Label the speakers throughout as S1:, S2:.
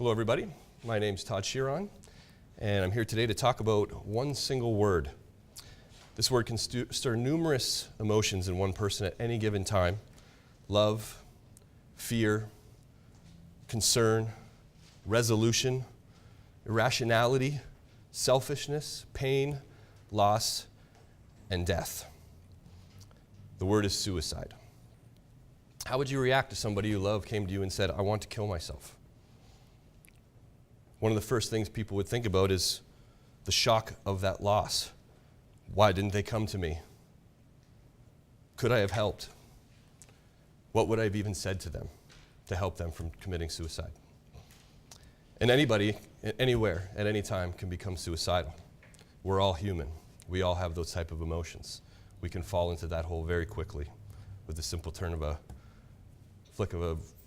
S1: Hello everybody, my name's Todd Shearon, and I'm here today to talk about one single word. This word can stir numerous emotions in one person at any given time. Love, fear, concern, resolution, irrationality, selfishness, pain, loss, and death. The word is suicide. How would you react if somebody you love came to you and said, "I want to kill myself"? One of the first things people would think about is the shock of that loss. Why didn't they come to me? Could I have helped? What would I have even said to them to help them from committing suicide? And anybody, anywhere, at any time can become suicidal. We're all human. We all have those type of emotions. We can fall into that hole very quickly with the simple turn of a flick of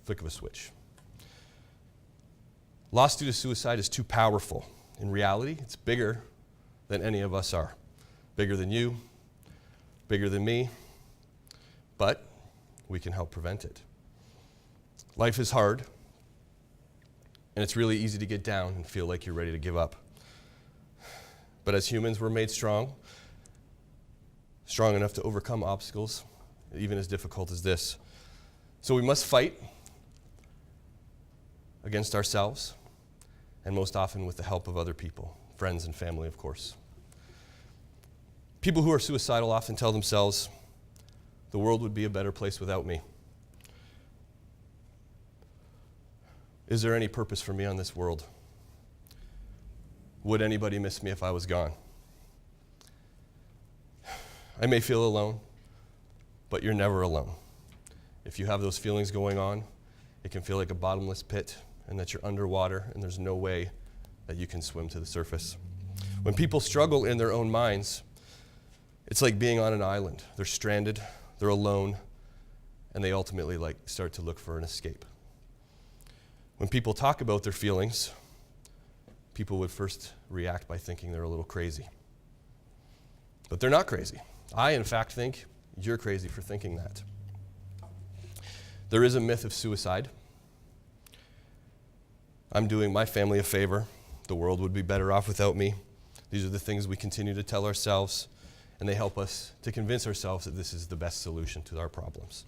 S1: a switch. Loss due to suicide is too powerful. In reality, it's bigger than any of us are. Bigger than you, bigger than me, but we can help prevent it. Life is hard, and it's really easy to get down and feel like you're ready to give up. But as humans, we're made strong enough to overcome obstacles, even as difficult as this. So we must fight against ourselves, and most often with the help of other people, friends and family, of course. People who are suicidal often tell themselves, "The world would be a better place without me. Is there any purpose for me on this world? Would anybody miss me if I was gone?" I may feel alone, but you're never alone. If you have those feelings going on, it can feel like a bottomless pit and that you're underwater and there's no way that you can swim to the surface. When people struggle in their own minds, it's like being on an island. They're stranded, they're alone, and they ultimately start to look for an escape. When people talk about their feelings, people would first react by thinking they're a little crazy. But they're not crazy. I, in fact, think you're crazy for thinking that. There is a myth of suicide. I'm doing my family a favor. The world would be better off without me. These are the things we continue to tell ourselves, and they help us to convince ourselves that this is the best solution to our problems.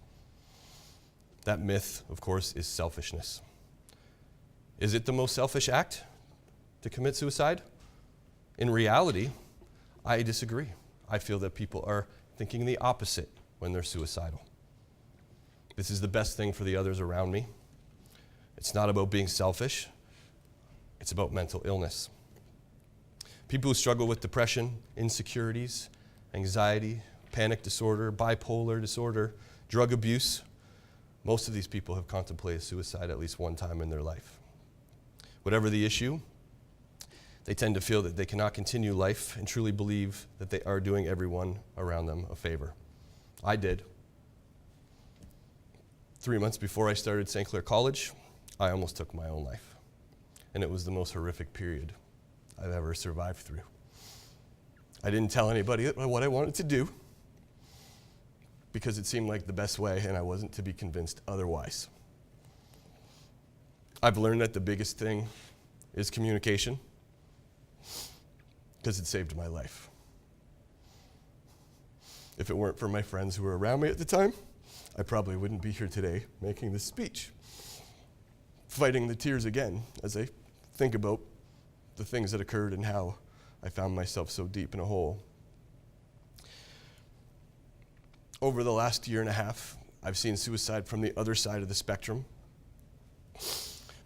S1: That myth, of course, is selfishness. Is it the most selfish act to commit suicide? In reality, I disagree. I feel that people are thinking the opposite when they're suicidal. This is the best thing for the others around me. It's not about being selfish. It's about mental illness. People who struggle with depression, insecurities, anxiety, panic disorder, bipolar disorder, drug abuse, most of these people have contemplated suicide at least one time in their life. Whatever the issue, they tend to feel that they cannot continue life and truly believe that they are doing everyone around them a favor. I did. 3 months before I started Clair College, I almost took my own life. And it was the most horrific period I've ever survived through. I didn't tell anybody what I wanted to do because it seemed like the best way and I wasn't to be convinced otherwise. I've learned that the biggest thing is communication because it saved my life. If it weren't for my friends who were around me at the time, I probably wouldn't be here today making this speech, fighting the tears again as I think about the things that occurred and how I found myself so deep in a hole. Over the last year and a half, I've seen suicide from the other side of the spectrum.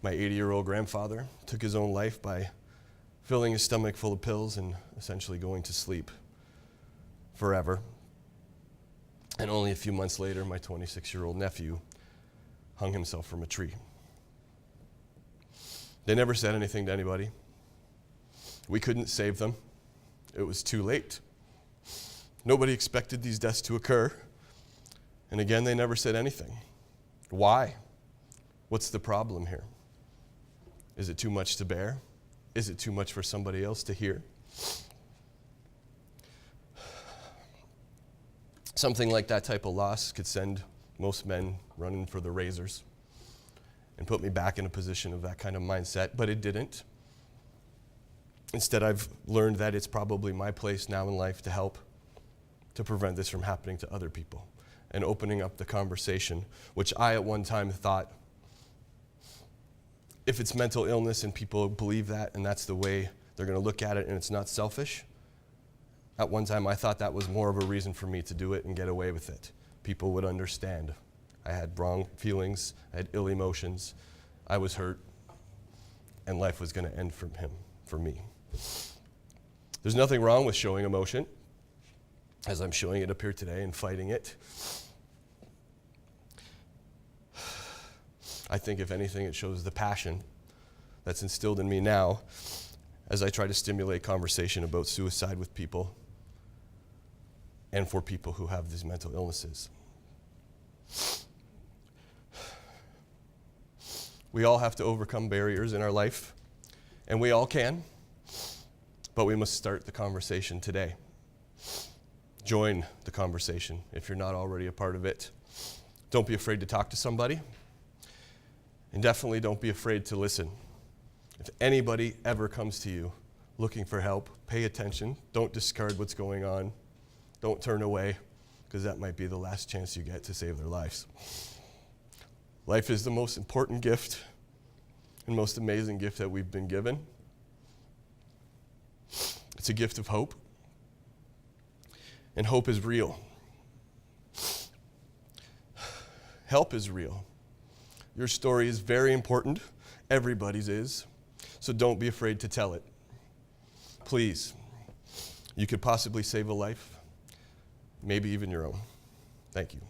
S1: My 80-year-old grandfather took his own life by filling his stomach full of pills and essentially going to sleep forever. And only a few months later, my 26-year-old nephew hung himself from a tree. They never said anything to anybody. We couldn't save them. It was too late. Nobody expected these deaths to occur. And again, they never said anything. Why? What's the problem here? Is it too much to bear? Is it too much for somebody else to hear? Something like that type of loss could send most men running for the razors. and put me back in a position of that kind of mindset, but it didn't. Instead, I've learned that it's probably my place now in life to help to prevent this from happening to other people and opening up the conversation, which I at one time thought, if it's mental illness and people believe that and that's the way they're going to look at it and it's not selfish, at one time I thought that was more of a reason for me to do it and get away with it. People would understand. I had wrong feelings, I had ill emotions, I was hurt, and life was going to end for me. There's nothing wrong with showing emotion, as I'm showing it up here today and fighting it. I think if anything, it shows the passion that's instilled in me now as I try to stimulate conversation about suicide with people and for people who have these mental illnesses. We all have to overcome barriers in our life, and we all can, but we must start the conversation today. Join the conversation if you're not already a part of it. Don't be afraid to talk to somebody, and definitely don't be afraid to listen. If anybody ever comes to you looking for help, pay attention. Don't discard what's going on. Don't turn away, because that might be the last chance you get to save their lives. Life is the most important gift and most amazing gift that we've been given. It's a gift of hope, and hope is real. Help is real. Your story is very important. Everybody's is. So don't be afraid to tell it. Please. You could possibly save a life, maybe even your own. Thank you.